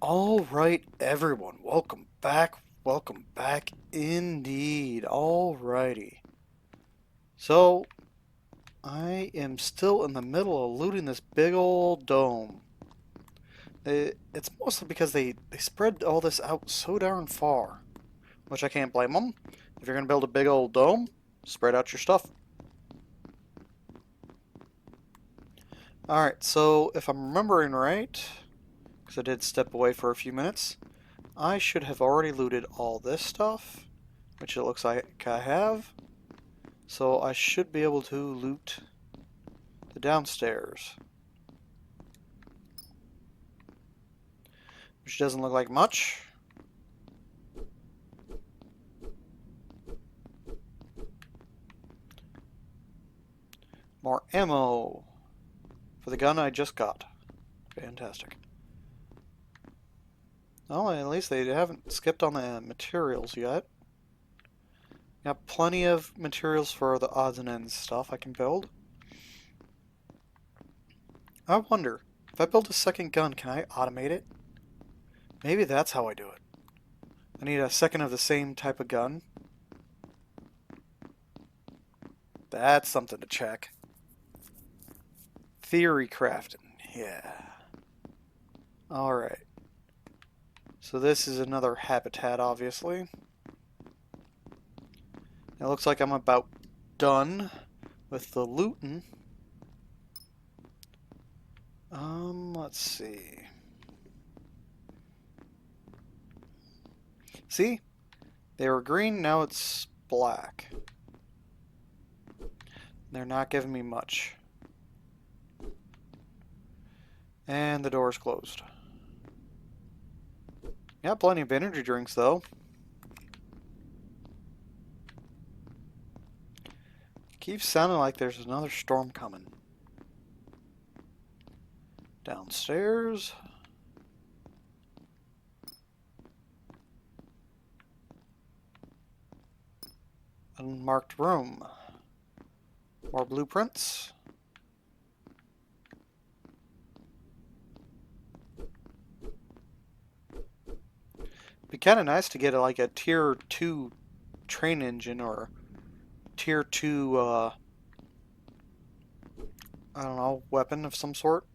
Alright, everyone, welcome back. Welcome back indeed. Alrighty. So, I am still in the middle of looting this big old dome. It's mostly because they spread all this out so darn far, which I can't blame them. If you're going to build a big old dome, spread out your stuff. Alright, so if I'm remembering right, because I did step away for a few minutes, I should have already looted all this stuff, which it looks like I have. So I should be able to loot the downstairs, which doesn't look like much. More ammo for the gun I just got. Fantastic. Oh, at least they haven't skipped on the materials yet. Got plenty of materials for the odds and ends stuff I can build. I wonder, if I build a second gun, can I automate it? Maybe that's how I do it. I need a second of the same type of gun. That's something to check. Theory crafting, yeah. Alright. So this is another habitat, obviously. It looks like I'm about done with the looting. Let's see. See? They were green, now it's black. They're not giving me much. And the door's closed. Got plenty of energy drinks, though. Keeps sounding like there's another storm coming. Downstairs. Unmarked room. More blueprints. Be kind of nice to get like a tier 2 train engine or tier 2, I don't know, weapon of some sort.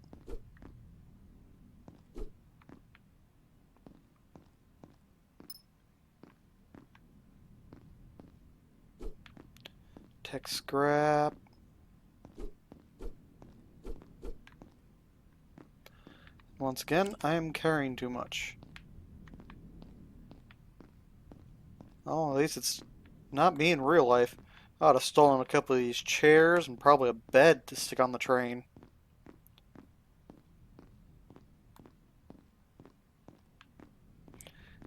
Tech scrap. Once again, I am carrying too much. Oh, at least it's not me in real life. I would have stolen a couple of these chairs and probably a bed to stick on the train.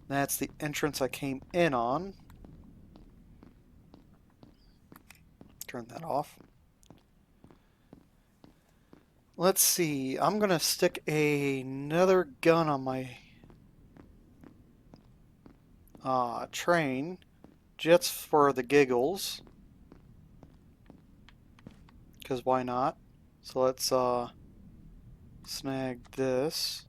That's the entrance I came in on. Turn that off. Let's see. I'm going to stick another gun on my train. Just for the giggles. Because why not? So let's snag this.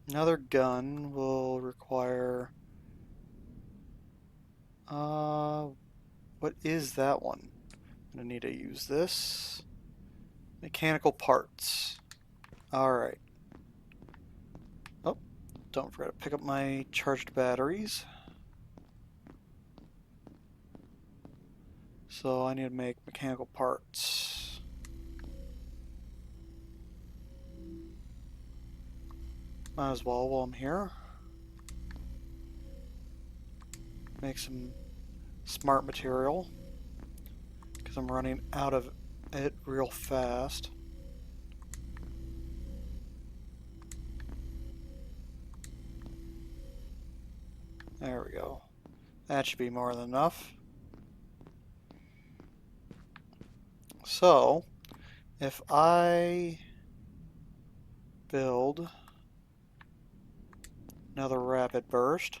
Another gun will require... what is that one? I'm gonna need to use this. Mechanical parts. Alright. Oh, don't forget to pick up my charged batteries. So I need to make mechanical parts. Might as well while I'm here. Make some smart material. Because I'm running out of it real fast. There we go. That should be more than enough. So, if I build another rapid burst,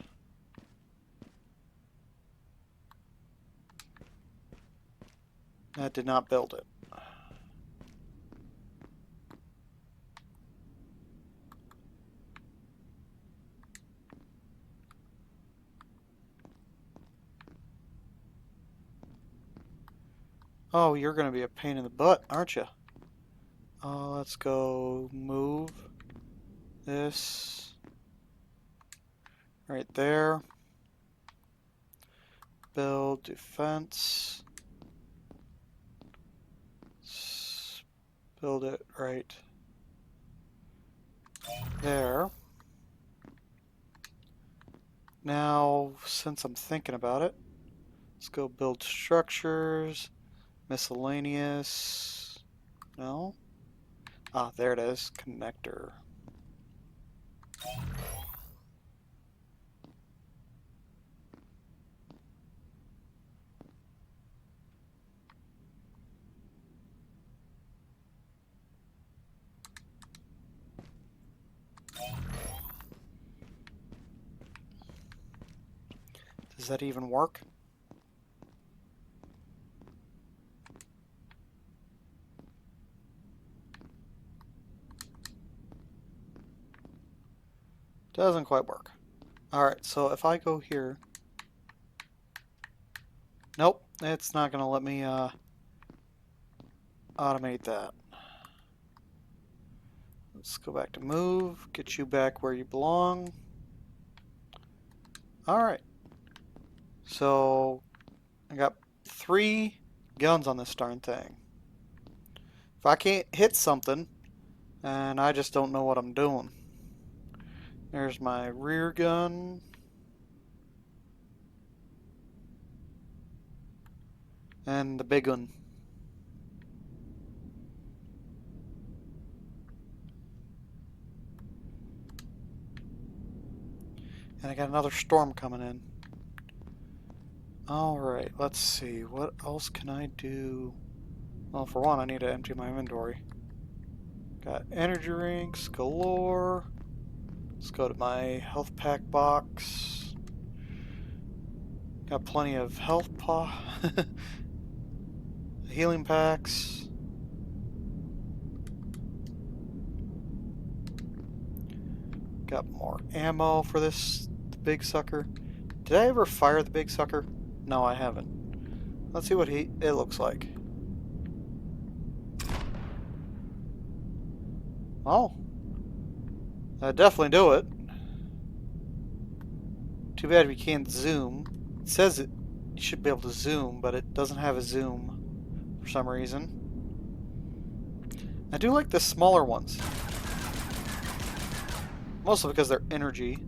that did not build it. Oh, you're gonna be a pain in the butt, aren't you? Let's go move this right there. Build defense. Build it right there. Now, since I'm thinking about it, let's go build structures, miscellaneous. No? Ah, there it is. Connector. Does that even work? Doesn't quite work. Alright, so if I go here... Nope, it's not going to let me automate that. Let's go back to move, get you back where you belong. Alright. So, I got 3 guns on this darn thing. If I can't hit something, and I just don't know what I'm doing. There's my rear gun. And the big one. And I got another storm coming in. Alright, let's see. What else can I do? Well, for one, I need to empty my inventory. Got energy drinks galore. Let's go to my health pack box. Got plenty of health healing packs. Got more ammo for this big sucker. Did I ever fire the big sucker? No, I haven't. Let's see what it looks like. Oh. That'd definitely do it. Too bad we can't zoom. It says it you should be able to zoom, but it doesn't have a zoom for some reason. I do like the smaller ones. Mostly because they're energy.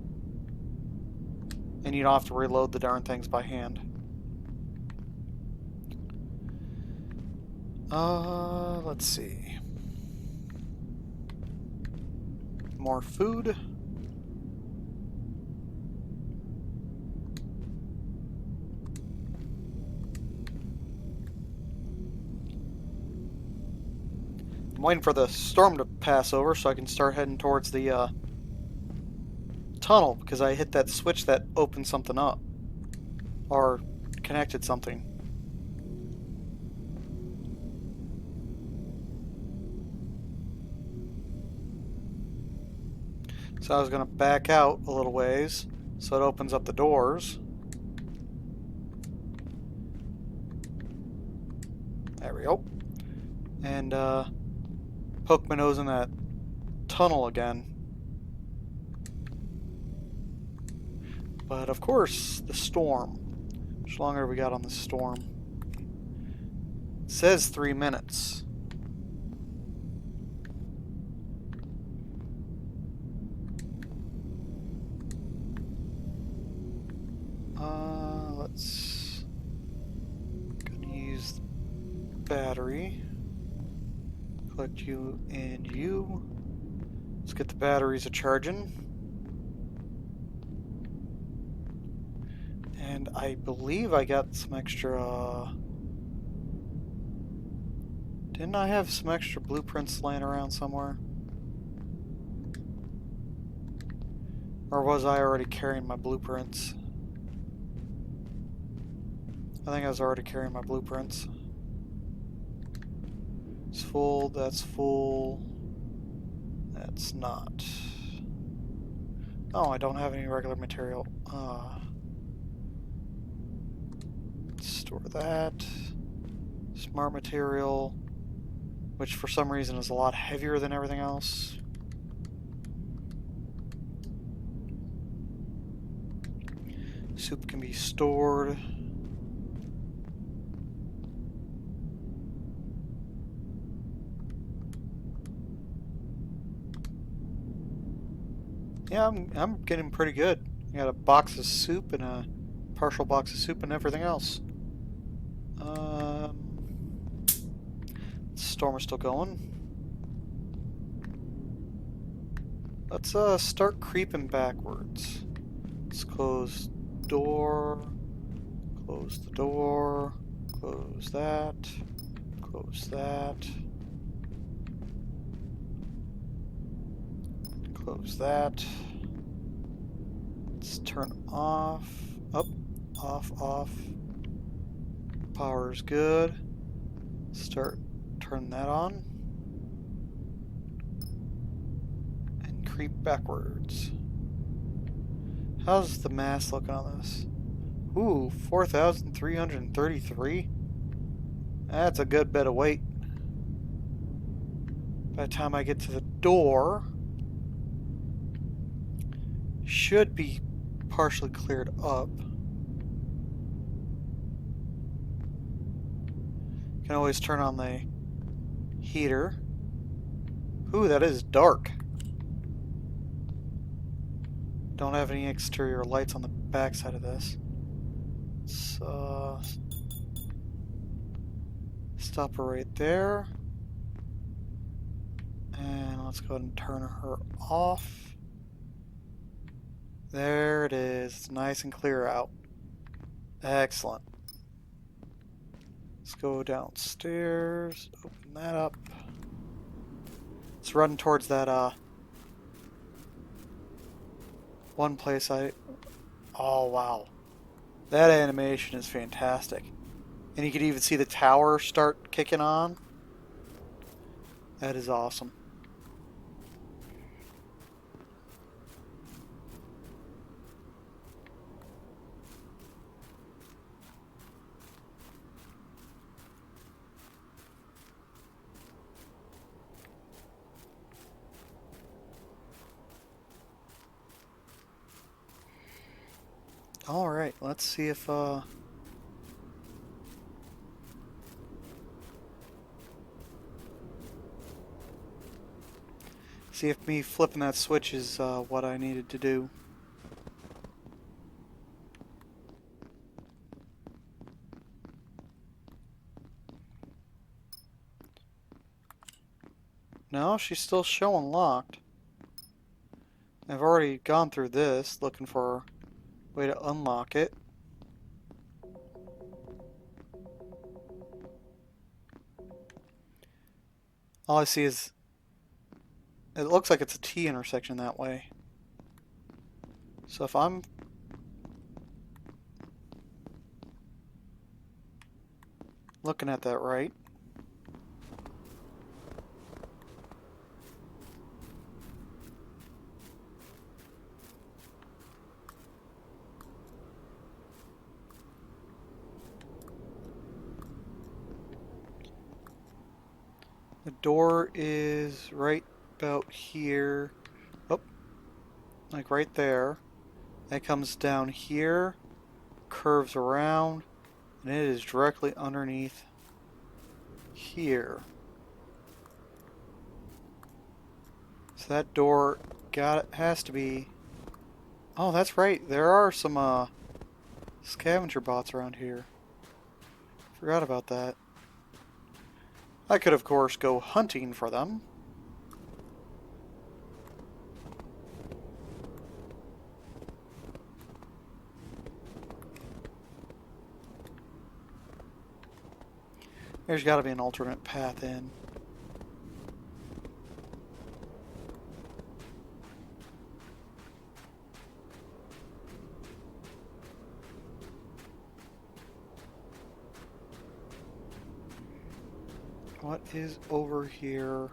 And you don't have to reload the darn things by hand. Let's see. More food. I'm waiting for the storm to pass over so I can start heading towards the tunnel, because I hit that switch that opened something up. Or connected something. So I was going to back out a little ways so it opens up the doors. There we go. And poke my nose in that tunnel again. But of course, the storm. How much longer have we got on the storm? It says 3 minutes. Let's gonna use the battery. Collect you and you. Let's get the batteries a charging. And I believe I got some extra... Didn't I have some extra blueprints laying around somewhere? Or was I already carrying my blueprints? I think I was already carrying my blueprints. It's full, that's full. That's not. Oh, I don't have any regular material. Store that. Smart material, which for some reason is a lot heavier than everything else. Soup can be stored. Yeah, I'm getting pretty good. I got a box of soup and a partial box of soup and everything else. Storm is still going. Let's start creeping backwards. Let's close door, close the door, close that, close that, close that. Let's turn off, up, off, off. Power's good. Turn that on. And creep backwards. How's the mass looking on this? Ooh, 4,333? That's a good bit of weight. By the time I get to the door, should be partially cleared up. Can always turn on the heater. Ooh, that is dark. Don't have any exterior lights on the back side of this. So stop her right there. And let's go ahead and turn her off. There it is. It's nice and clear out. Excellent. Let's go downstairs. Open that up. Let's run towards that one place Oh wow. That animation is fantastic. And you can even see the tower start kicking on. That is awesome. Alright, let's see if see if me flipping that switch is what I needed to do. No, she's still showing locked. I've already gone through this, looking for a way to unlock it. All I see is it looks like it's a T intersection that way. So if I'm looking at that right, the door is right about here. Oh, like right there. It comes down here, curves around, and it is directly underneath here. So that door has to be. Oh, that's right. There are some scavenger bots around here. Forgot about that. I could, of course, go hunting for them. There's got to be an alternate path in. What is over here?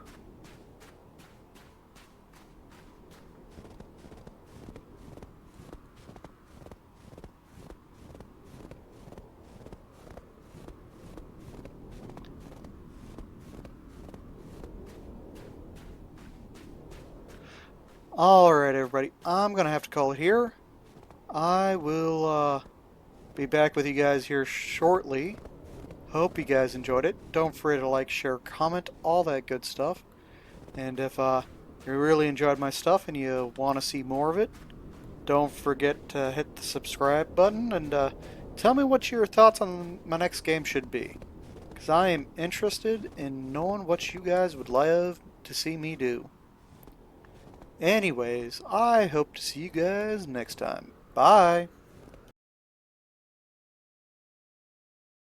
Alright, everybody. I'm going to have to call it here. I will be back with you guys here shortly. Hope you guys enjoyed it. Don't forget to like, share, comment, all that good stuff. And if you really enjoyed my stuff and you want to see more of it, don't forget to hit the subscribe button and tell me what your thoughts on my next game should be. Because I am interested in knowing what you guys would love to see me do. Anyways, I hope to see you guys next time. Bye!